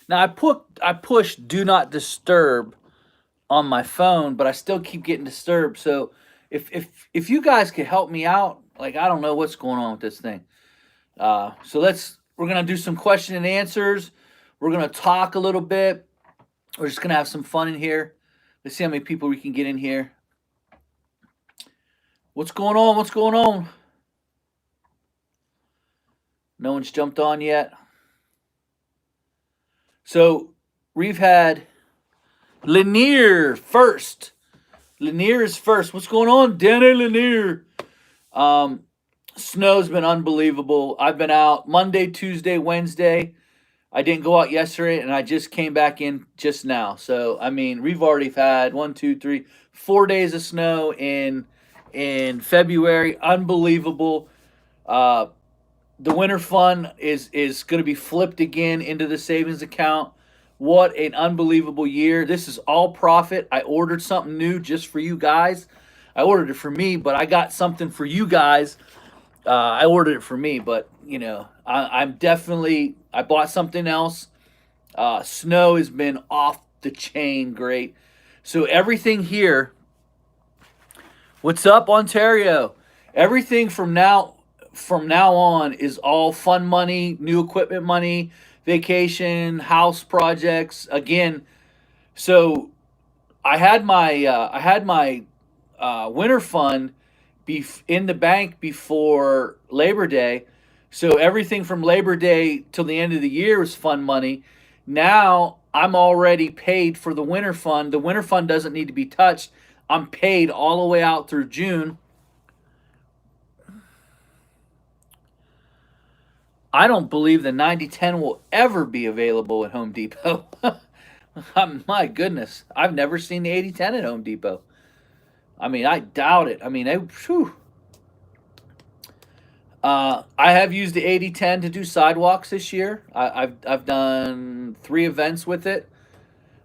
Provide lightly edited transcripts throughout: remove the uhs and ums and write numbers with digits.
Now I push do not disturb on my phone, but I still keep getting disturbed. So if you guys could help me out, like I don't know what's going on with this thing. So we're gonna do some question and answers. We're gonna talk a little bit. We're just gonna have some fun in here. Let's see how many people we can get in here. What's going on? What's going on? No one's jumped on yet. So we've had Lanier first. Lanier is first. What's going on, Danny Lanier? Um, Snow's been unbelievable. I've been out Monday, Tuesday, Wednesday. I didn't go out yesterday, and I just came back in just now. So I mean, we've already had 4 days of snow in February. Unbelievable. Uh, the winter fund is going to be flipped again into the savings account. What an unbelievable year. This is all profit. I ordered something new just for you guys. I ordered it for me, but I got something for you guys. I ordered it for me, but I bought something else. Snow has been off the chain great. So everything here, what's up, Ontario? Everything from now on is all fun money, new equipment money, vacation, house projects. Again, so I had my winter fund in the bank before Labor Day. So everything from Labor Day till the end of the year is fun money. Now I'm already paid for the winter fund. The winter fund doesn't need to be touched. I'm paid all the way out through June. I don't believe the 9010 will ever be available at Home Depot. My goodness, I've never seen the 8010 at Home Depot. I mean, I doubt it. I mean, I have used the 8010 to do sidewalks this year. I've done 3 events with it.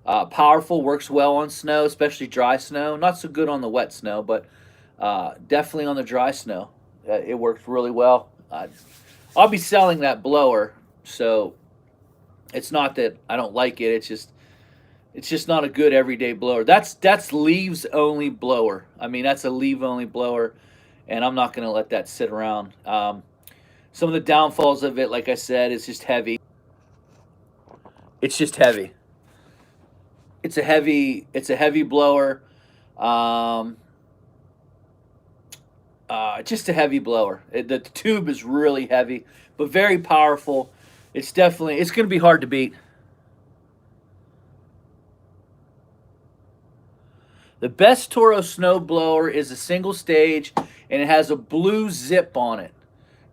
Powerful, works well on snow, especially dry snow. Not so good on the wet snow, but definitely on the dry snow. It works really well. I'll be selling that blower, so it's not that I don't like it. It's just not a good everyday blower. That's leaves only blower. I mean, that's a leave only blower, and I'm not going to let that sit around. Some of the downfalls of it, like I said, is just heavy. It's just heavy. It's a heavy blower. Um, just a heavy blower. The tube is really heavy, but very powerful. It's going to be hard to beat. The best Toro snow blower is a single stage, and it has a blue zip on it.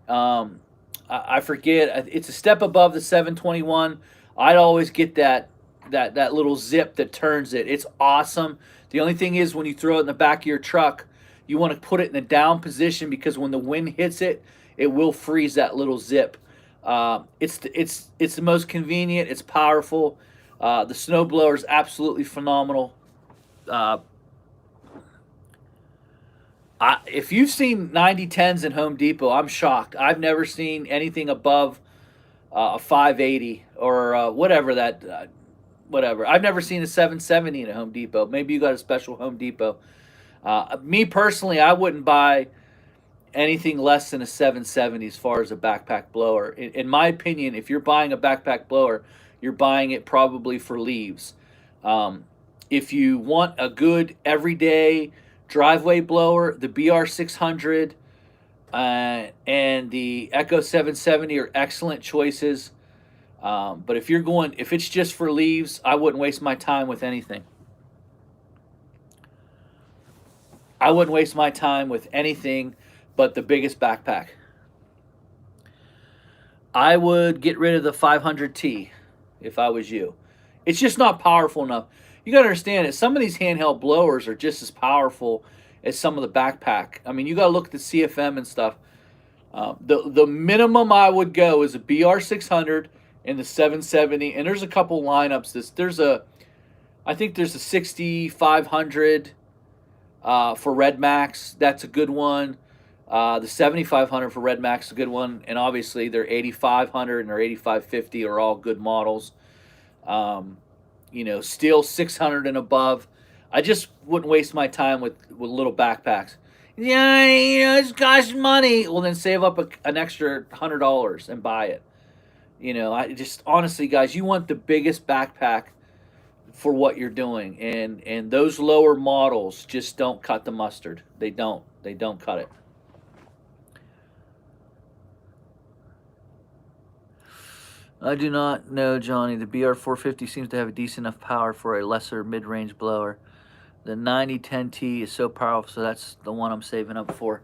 I forget. It's a step above the 721. I'd always get that little zip that turns it. It's awesome. The only thing is when you throw it in the back of your truck, you want to put it in the down position because when the wind hits it, it will freeze that little zip. It's the most convenient. It's powerful. The snow blower is absolutely phenomenal. Uh, if you've seen 9010s in Home Depot, I'm shocked. I've never seen anything above a 580 or whatever. I've never seen a 770 in a Home Depot. Maybe you got a special Home Depot. Me personally, I wouldn't buy anything less than a 770 as far as a backpack blower. In my opinion, if you're buying a backpack blower, you're buying it probably for leaves. Um, if you want a good everyday driveway blower, the BR600 and the Echo 770 are excellent choices. But if it's just for leaves, I wouldn't waste my time with anything. I wouldn't waste my time with anything but the biggest backpack. I would get rid of the 500T if I was you. It's just not powerful enough. You got to understand that some of these handheld blowers are just as powerful as some of the backpack. I mean, you got to look at the CFM and stuff. The minimum I would go is a BR600 and the 770, and there's a couple lineups. I think there's a 6500 for Red Max. That's a good one. The 7500 for Red Max is a good one, and obviously their 8500 and their 8550 are all good models. Um, steel 600 and above. I just wouldn't waste my time with little backpacks. Yeah, it's costs money. Well, then save up an extra $100 and buy it. I just honestly, guys, you want the biggest backpack for what you're doing, and those lower models just don't cut the mustard. They don't cut it. I do not know, Johnny. The BR450 seems to have a decent enough power for a lesser mid-range blower. The 9010T is so powerful, so that's the one I'm saving up for.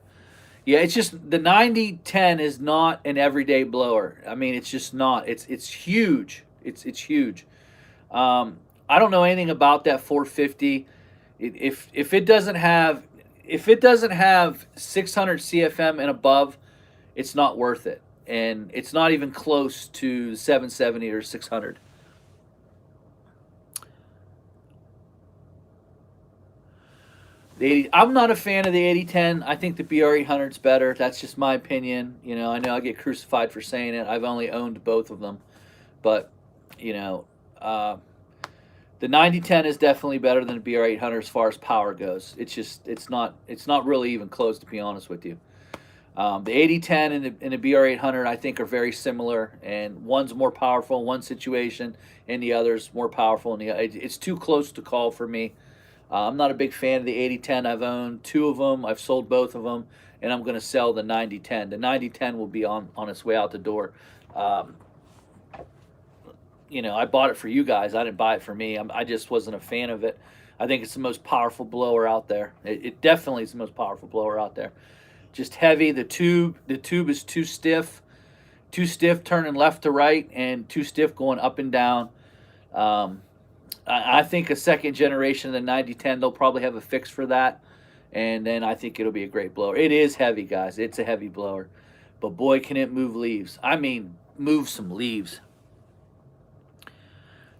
Yeah, it's just the 9010 is not an everyday blower. I mean, it's just not. It's huge. It's huge. I don't know anything about that 450. If it doesn't have 600 CFM and above, it's not worth it, and it's not even close to 770 or 600. I'm not a fan of the 8010. I think the BR800 is better. That's just my opinion. I know I get crucified for saying it. I've only owned both of them, but you know, uh, the 9010 is definitely better than the BR800 as far as power goes. It's not really even close, to be honest with you. The 8010 and the BR800 I think are very similar, and one's more powerful in one situation, and the other's more powerful in the other. It's too close to call for me. I'm not a big fan of the 8010. I've owned two of them. I've sold both of them, and I'm going to sell the 9010. The 9010 will be on its way out the door. Um, I bought it for you guys. I didn't buy it for me. I just wasn't a fan of it. I think it's the most powerful blower out there. It definitely is the most powerful blower out there. Just heavy. The tube is too stiff turning left to right, and too stiff going up and down. Um, I think a second generation of the 9010, they'll probably have a fix for that, and then I think it'll be a great blower. It is heavy, guys. It's a heavy blower, but boy, can it move leaves. I mean, move some leaves.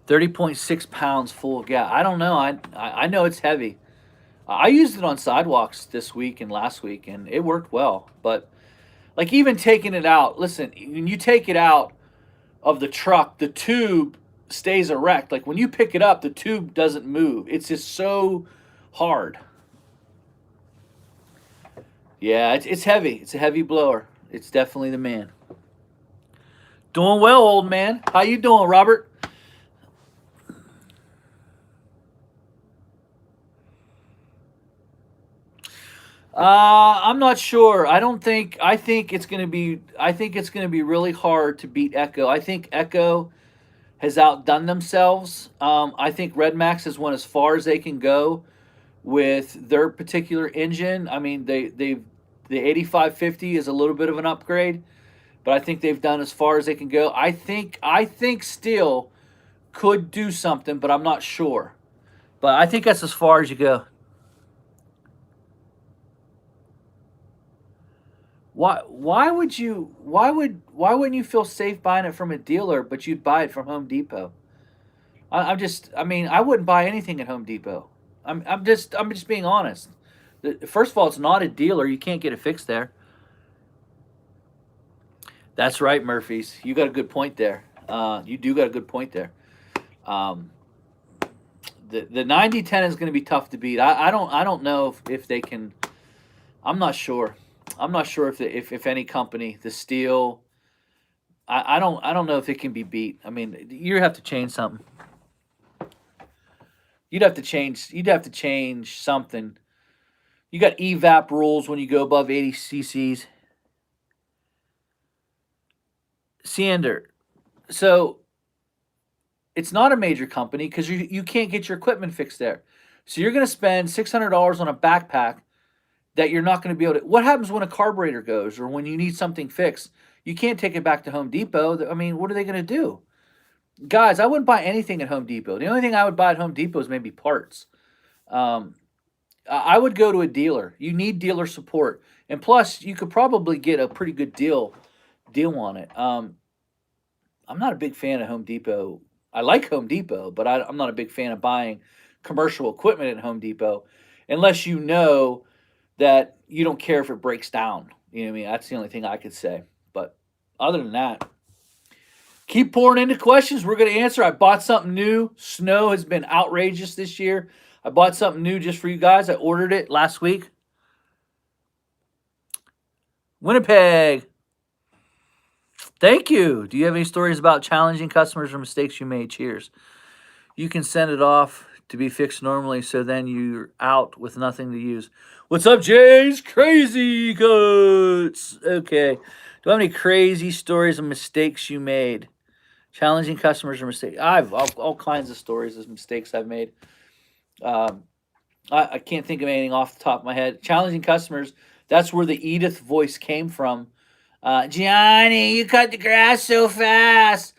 30.6 pounds full of gas. I don't know. I know it's heavy. I used it on sidewalks this week and last week, and it worked well. But like even taking it out, listen, when you take it out of the truck, the tube stays erect. Like when you pick it up, the tube doesn't move. It's just so hard. Yeah, it's heavy. It's a heavy blower. It's definitely the man. Doing well, old man. How you doing, Robert? I'm not sure. I don't think. I think it's gonna be. I think it's gonna be really hard to beat Echo. I think Echo has outdone themselves. I think Red Max has went as far as they can go with their particular engine. I mean, the 8550 is a little bit of an upgrade, but I think they've done as far as they can go. I think Steel could do something, but I'm not sure. But I think that's as far as you go. Why wouldn't you feel safe buying it from a dealer, but you'd buy it from Home Depot? I mean, I wouldn't buy anything at Home Depot. I'm just being honest. First of all, it's not a dealer. You can't get it fixed there. That's right, Murphy's. You got a good point there. You do got a good point there. Um, the 9010 is going to be tough to beat. I don't know if they can. I'm not sure. I'm not sure if any company, the steel, I don't know if it can be beat. I mean, you have to change something. You'd have to change something. You got evap rules when you go above 80 cc's. Sander. So it's not a major company because you can't get your equipment fixed there. So you're going to spend $600 on a backpack that you're not going to be able to. What happens when a carburetor goes or when you need something fixed? You can't take it back to Home Depot. I mean, what are they going to do? Guys, I wouldn't buy anything at Home Depot. The only thing I would buy at Home Depot is maybe parts. Um, I would go to a dealer. You need dealer support, and plus, you could probably get a pretty good deal on it. I'm not a big fan of Home Depot. I like Home Depot, but I'm not a big fan of buying commercial equipment at Home Depot unless you know that you don't care if it breaks down. You know what I mean? That's the only thing I could say. But other than that, Keep pouring into questions. We're going to answer. I bought something new. Snow has been outrageous this year. I bought something new just for you guys. I ordered it last week. Winnipeg. Thank you. Do you have any stories about challenging customers or mistakes you made? Cheers. You can send it off to be fixed normally, so then you're out with nothing to use. What's up, Jay's Crazy Cuts? Okay. Do I have any crazy stories of mistakes you made? Challenging customers or mistakes? I've all kinds of stories of mistakes I've made. I can't think of anything off the top of my head. Challenging customers, that's where the Edith voice came from. Johnny, you cut the grass so fast.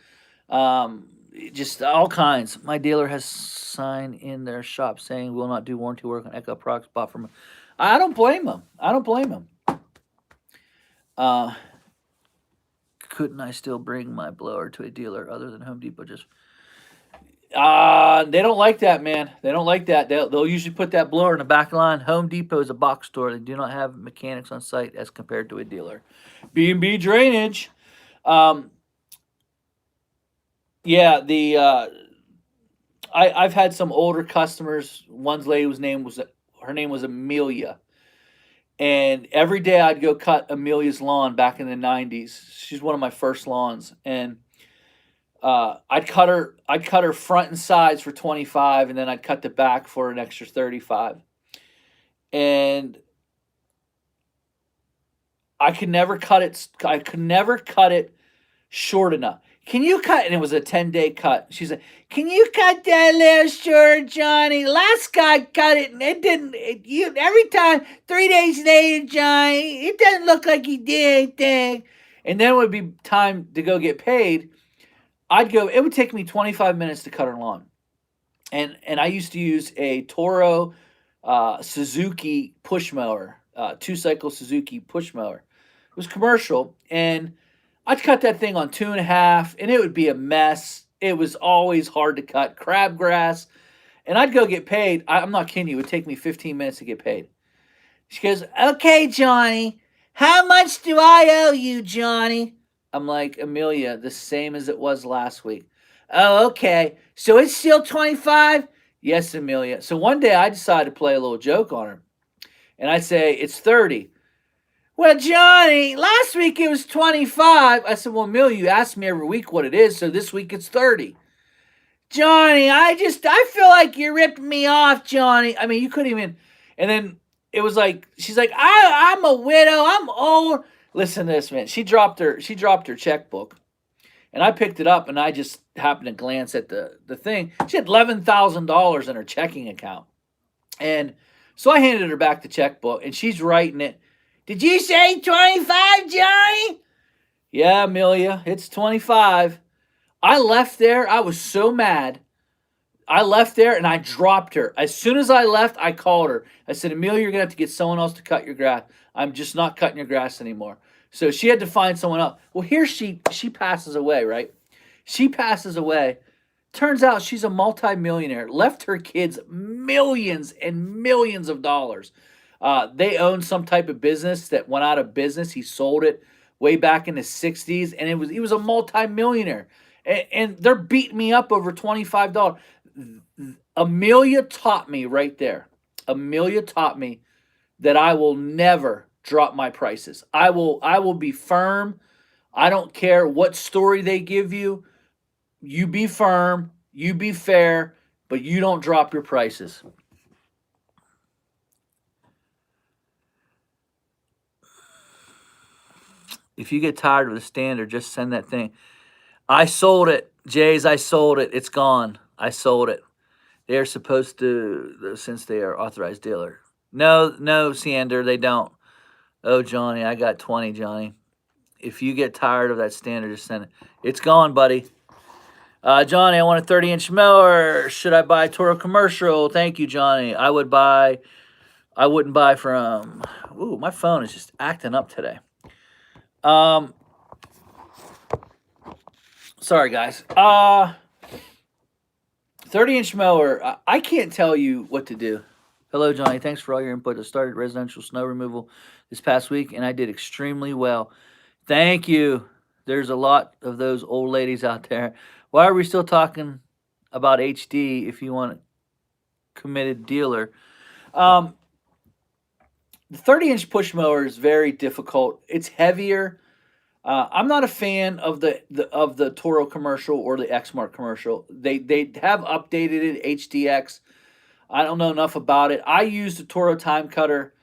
Just all kinds. My dealer has sign in their shop saying will not do warranty work on Echo products bought from. I don't blame them. I don't blame them. Couldn't I still bring my blower to a dealer other than Home Depot? Just they don't like that, man. They don't like that. They'll usually put that blower in the back line. Home Depot is a box store. They do not have mechanics on site as compared to a dealer. B&B Drainage. Yeah, I've had some older customers. One lady's name was Amelia, and every day I'd go cut Amelia's lawn back in the '90s. She's one of my first lawns, and I'd cut her front and sides for 25, and then I'd cut the back for an extra 35. And I could never cut it short enough. Can you cut? And it was a 10-day cut. She's like, can you cut that little short, Johnny? Last guy cut it, and it didn't. Every time, 3 days later, Johnny, it doesn't look like he did anything. And then it would be time to go get paid. It would take me 25 minutes to cut her lawn. And I used to use a Toro Suzuki push mower, 2-cycle Suzuki push mower. It was commercial, and I'd cut that thing on 2.5, and it would be a mess. It was always hard to cut crabgrass, and I'd go get paid. I'm not kidding you. It would take me 15 minutes to get paid. She goes, okay, Johnny, how much do I owe you, Johnny? I'm like, Amelia, the same as it was last week. Oh, okay. So it's still 25? Yes, Amelia. So one day I decided to play a little joke on her, and I say, it's 30. Well, Johnny, last week it was 25. I said, well, Amelia, you ask me every week what it is, so this week it's 30. Johnny, I feel like you're ripping me off, Johnny. I mean, you couldn't even. And then it was like, she's like, I'm a widow. I'm old. Listen to this, man. She dropped her checkbook, and I picked it up, and I just happened to glance at the thing. She had $11,000 in her checking account. And so I handed her back the checkbook, and she's writing it. Did you say 25, Johnny? Yeah, Amelia, it's 25. I left there. I was so mad. I left there, and I dropped her. As soon as I left, I called her. I said, Amelia, you're going to have to get someone else to cut your grass. I'm just not cutting your grass anymore. So she had to find someone else. Well, here she passes away, right? She passes away. Turns out she's a multimillionaire. Left her kids millions and millions of dollars. They owned some type of business that went out of business. He sold it way back in the 60s, and he was a multimillionaire. And they're beating me up over $25. Amelia taught me right there. Amelia taught me that I will never drop my prices. I will be firm. I don't care what story they give you. You be firm, you be fair, but you don't drop your prices. If you get tired of the standard, just send that thing. I sold it, Jays. I sold it. It's gone. I sold it. They are supposed to, since they are authorized dealer. No, Sander, they don't. Oh, Johnny, I got 20, Johnny. If you get tired of that standard, just send it. It's gone, buddy. Johnny, I want a 30-inch mower. Should I buy Toro commercial? Thank you, Johnny. I wouldn't buy from. Ooh, my phone is just acting up today. Sorry, guys. 30-inch mower. I can't tell you what to do. Hello, Johnny. Thanks for all your input. I started residential snow removal this past week, and I did extremely well. Thank you. There's a lot of those old ladies out there. Why are we still talking about HD if you want a committed dealer? Um, the 30-inch push mower is very difficult. It's heavier. I'm not a fan of the Toro commercial or the Exmark commercial. They have updated it HDX. I don't know enough about it. I use the Toro time cutter,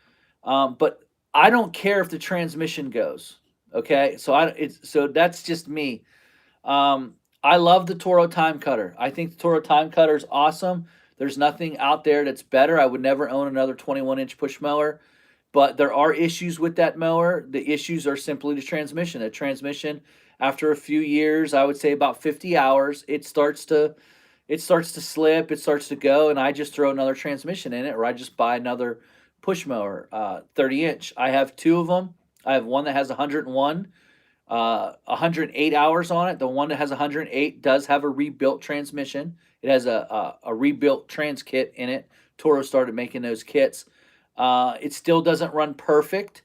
but I don't care if the transmission goes. Okay, so that's just me. I love the Toro time cutter. I think the Toro time cutter is awesome. There's nothing out there that's better. I would never own another 21-inch push mower, but there are issues with that mower. The issues are simply the transmission. The transmission, after a few years, I would say about 50 hours, it starts to slip, it starts to go, and I just throw another transmission in it, or I just buy another push mower, 30-inch. I have two of them. I have one that has 101, 108 hours on it. The one that has 108 does have a rebuilt transmission. It has a rebuilt trans kit in it. Toro started making those kits. It still doesn't run perfect.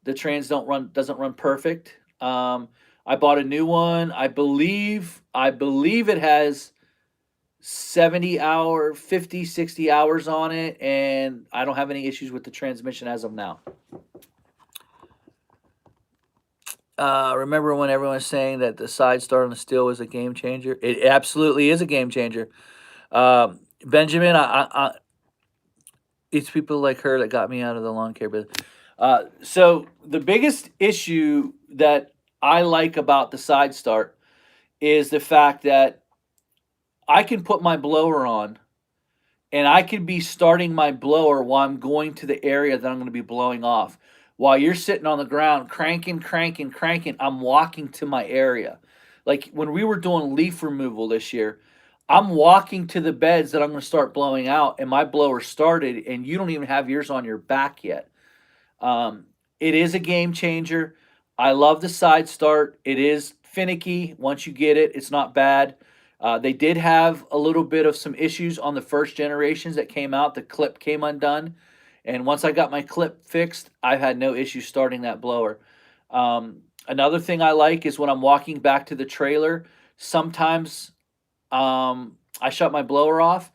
The trans doesn't run perfect. I bought a new one. I believe it has 50, 60 hours on it, and I don't have any issues with the transmission as of now. Remember when everyone was saying that the side start on the steel was a game changer? It absolutely is a game changer. Benjamin, it's people like her that got me out of the lawn care business. So the biggest issue that I like about the side start is the fact that I can put my blower on and I could be starting my blower while I'm going to the area that I'm going to be blowing off. While you're sitting on the ground cranking, cranking, cranking, I'm walking to my area. Like when we were doing leaf removal this year, I'm walking to the beds that I'm going to start blowing out, and my blower started, and you don't even have yours on your back yet. It is a game changer. I love the side start. It is finicky. Once you get it, it's not bad. They did have a little bit of some issues on the first generations that came out. The clip came undone. And once I got my clip fixed, I've had no issue starting that blower. Another thing I like is when I'm walking back to the trailer, sometimes I shut my blower off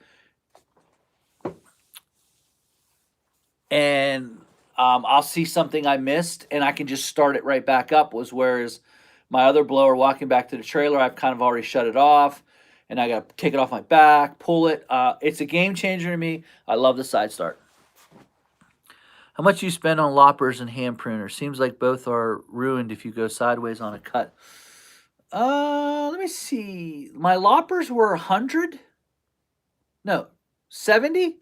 and I'll see something I missed and I can just start it right back up. Whereas my other blower, walking back to the trailer, I've kind of already shut it off and I got to take it off my back, pull it. It's a game changer to me. I love the side start. How much you spend on loppers and hand pruners? Seems like both are ruined if you go sideways on a cut. Let me see. My loppers were 100. No, 70.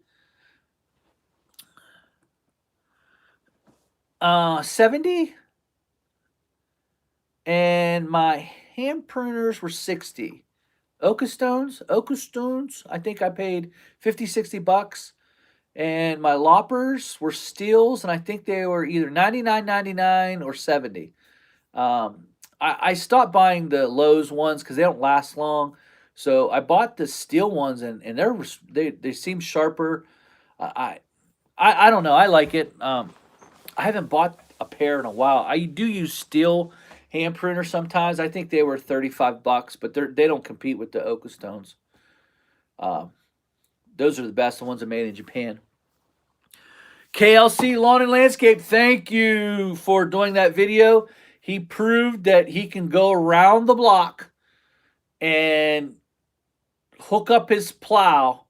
70. And my hand pruners were 60. Oka Stones, I think I paid 50, 60 bucks. And my loppers were steels, and I think they were either 99.99 or 70. I stopped buying the Lowe's ones because they don't last long. So I bought the steel ones, and they seem sharper. I don't know. I like it. I haven't bought a pair in a while. I do use steel hand printer sometimes. I think they were 35 bucks, but they don't compete with the Oka Stones. Those are the best, the ones that are made in Japan. KLC Lawn and Landscape, thank you for doing that video. He proved that he can go around the block and hook up his plow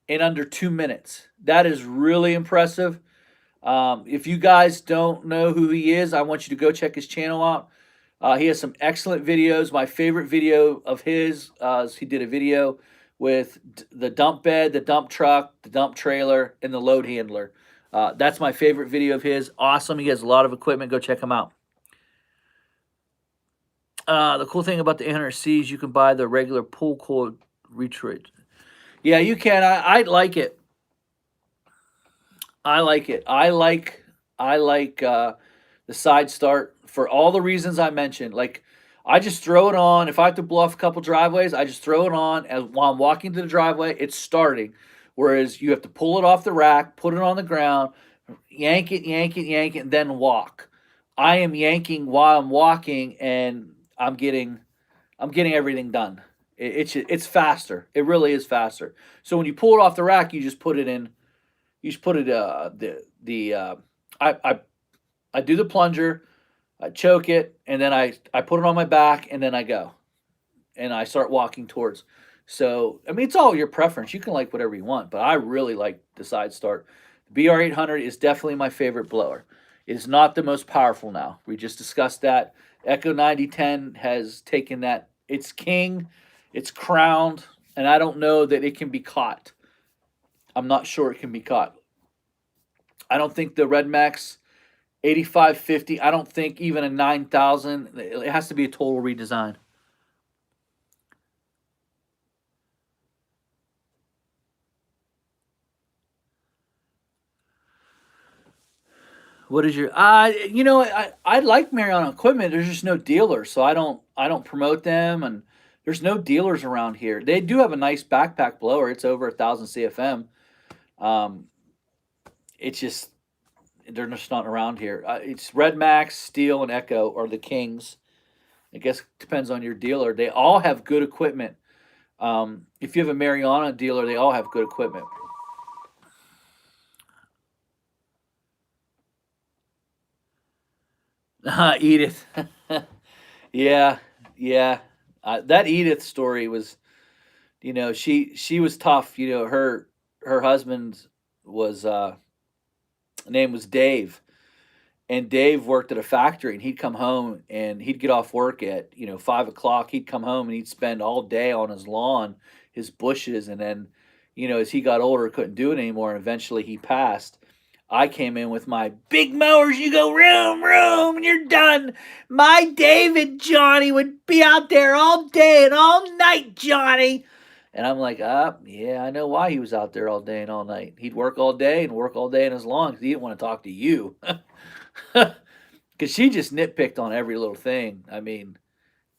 in under 2 minutes. That is really impressive. If you guys don't know who he is, I want you to go check his channel out. He has some excellent videos. My favorite video of his is he did a video with the dump bed, the dump truck, the dump trailer, and the load handler. That's my favorite video of his. Awesome. He has a lot of equipment. Go check him out. The cool thing about the 800C is you can buy the regular pull cord retreat. Yeah, you can. I like it. I like it. I like the side start for all the reasons I mentioned. Like, I just throw it on. If I have to blow off a couple driveways, I just throw it on while I'm walking to the driveway. It's starting. Whereas you have to pull it off the rack, put it on the ground, yank it, and then walk. I am yanking while I'm walking, and I'm getting I'm getting everything done. It's faster. It really is faster. So when you pull it off the rack, you just put it in. You just put it the I I do the plunger, I choke it, and then I put it on my back, and then I go and I start walking towards. So I mean, it's all your preference. You can like whatever you want, but I really like the side start. The BR800 is definitely my favorite blower. It is not the most powerful now. We just discussed that. Echo 9010 has taken that. It's king. It's crowned, and I don't know that it can be caught. I'm not sure it can be caught. I don't think the Red Max 8550. I don't think even a 9000. It has to be a total redesign. What is your I like Marion equipment. There's just no dealers, so I don't promote them, and there's no dealers around here. They do have a nice backpack blower. It's over 1,000 CFM. Um, it's just they're just not around here. It's Red Max, Steel, and Echo are the kings. I guess it depends on your dealer. They all have good equipment. If you have a Mariana dealer, they all have good equipment. Edith. Yeah, yeah. That Edith story was, she was tough. Her husband was name was Dave, and Dave worked at a factory, and he'd come home and he'd get off work at 5 o'clock. He'd come home and he'd spend all day on his lawn, his bushes, and then as he got older, couldn't do it anymore, and eventually he passed. I came in with my big mowers. You go room, room, and you're done. My David Johnny would be out there all day and all night, Johnny. And I'm like, yeah, I know why he was out there all day and all night. He'd work all day and work all day in his lawn because he didn't want to talk to you. Because she just nitpicked on every little thing. I mean,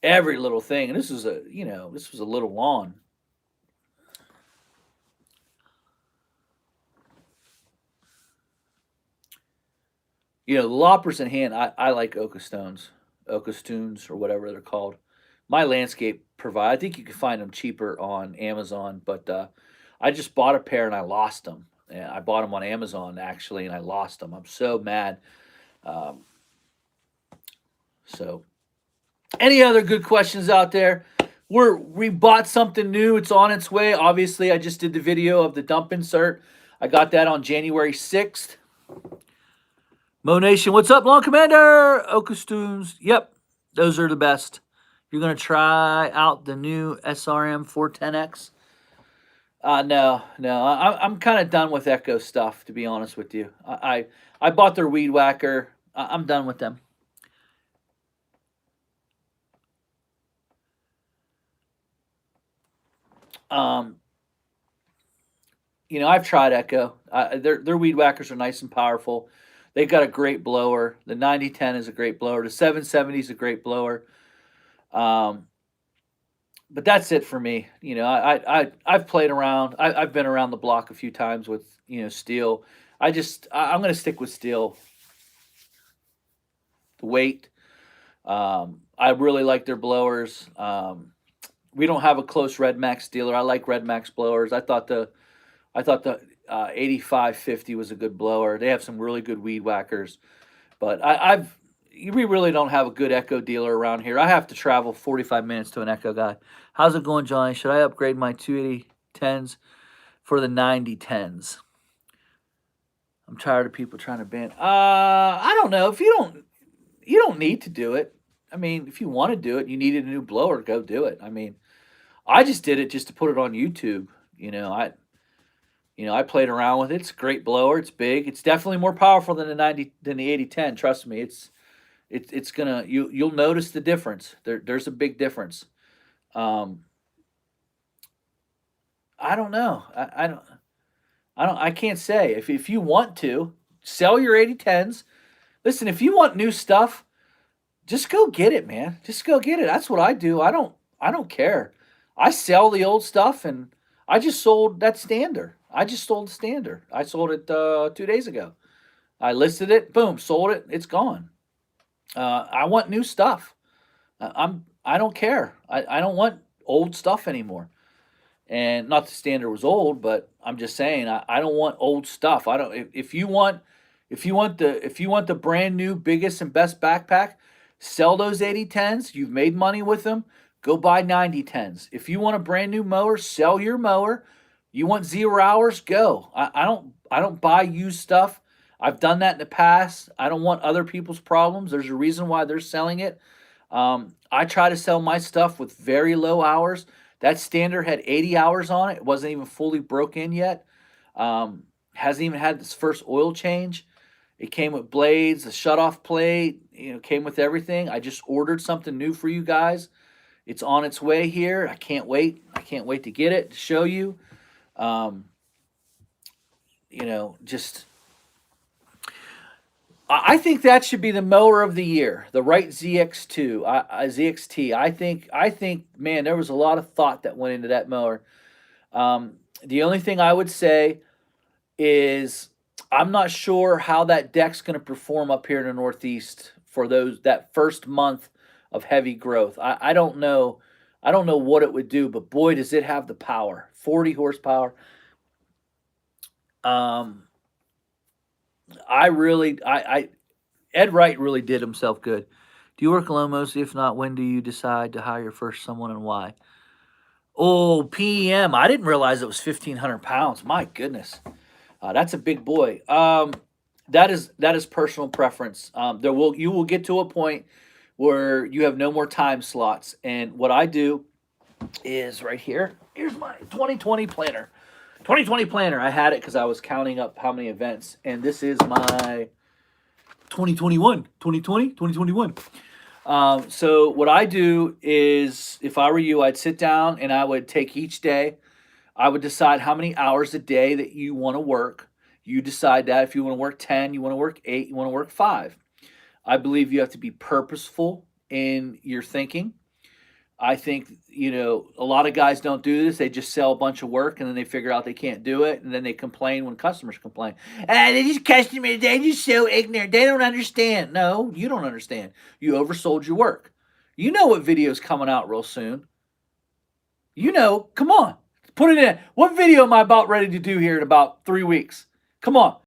every little thing. And this was a little lawn. The loppers in hand, I like Oka Stones or whatever they're called. My landscape provide. I think you can find them cheaper on Amazon, but I just bought a pair and I lost them. And I bought them on Amazon actually, and I lost them. I'm so mad. Um, so, any other good questions out there? We bought something new. It's on its way. Obviously, I just did the video of the dump insert. I got that on January 6th. Mo Nation, what's up, Long Commander? Okastoons. Yep, those are the best. You're going to try out the new SRM 410X? No, no. I'm kind of done with Echo stuff, to be honest with you. I bought their Weed Whacker. I'm done with them. Um, I've tried Echo. Their Weed Whackers are nice and powerful. They've got a great blower. The 9010 is a great blower. The 770 is a great blower. Um, but that's it for me. I've played around. I've been around the block a few times with steel. I'm going to stick with steel. The weight. I really like their blowers. We don't have a close Red Max dealer. I like Red Max blowers. I thought the 8550 was a good blower. They have some really good weed whackers, but we really don't have a good Echo dealer around here. I have to travel 45 minutes to an Echo guy. How's it going, Johnny? Should I upgrade my 28010s for the 9010s? I'm tired of people trying to ban. I don't know. If you don't need to do it. I mean, if you want to do it, you needed a new blower, go do it. I mean, I just did it just to put it on YouTube. I played around with it. It's a great blower. It's big. It's definitely more powerful than the 8010. Trust me. It's gonna you'll notice the difference. There's a big difference. Um, I don't know. I can't say. If you want to sell your 8010s, listen. If you want new stuff, just go get it, man. Just go get it. That's what I do. I don't care. I sell the old stuff, and I just sold that Stander. I just sold the Stander. I sold it 2 days ago. I listed it. Boom, sold it. It's gone. I want new stuff. I'm I don't care. I don't want old stuff anymore. And not the standard was old, but I'm just saying I don't want old stuff. I don't if you want if you want the brand new biggest and best backpack, sell those 8010s. You've made money with them. Go buy 9010s. If you want a brand new mower, sell your mower. You want 0 hours, go. I don't buy used stuff. I've done that in the past. I don't want other people's problems. There's a reason why they're selling it. I try to sell my stuff with very low hours. That standard had 80 hours on it. It wasn't even fully broke in yet. Hasn't even had its first oil change. It came with blades, a shutoff plate, came with everything. I just ordered something new for you guys. It's on its way here. I can't wait. I can't wait to get it, to show you. Um, just I think that should be the mower of the year, the Wright ZX2, ZXT. I think, man, there was a lot of thought that went into that mower. The only thing I would say is I'm not sure how that deck's going to perform up here in the Northeast for that first month of heavy growth. I don't know. I don't know what it would do, but boy, does it have the power. 40 horsepower. Um, Ed Wright really did himself good. Do you work alone mostly? If not, when do you decide to hire first someone and why? Oh, PM. I didn't realize it was 1,500 pounds. My goodness. That's a big boy. That is personal preference. You will get to a point where you have no more time slots. And what I do is right here. Here's my 2020 planner. 2020 planner. I had it because I was counting up how many events, and this is my 2021, 2020, 2021. So what I do is, if I were you, I'd sit down and I would take each day. I would decide how many hours a day that you want to work. You decide that if you want to work 10, you want to work 8, you want to work 5. I believe you have to be purposeful in your thinking. I think, a lot of guys don't do this. They just sell a bunch of work and then they figure out they can't do it. And then they complain when customers complain. These customers, they're just so ignorant. They don't understand. No, you don't understand. You oversold your work. You know what video's coming out real soon. Come on, put it in. What video am I about ready to do here in about 3 weeks? Come on.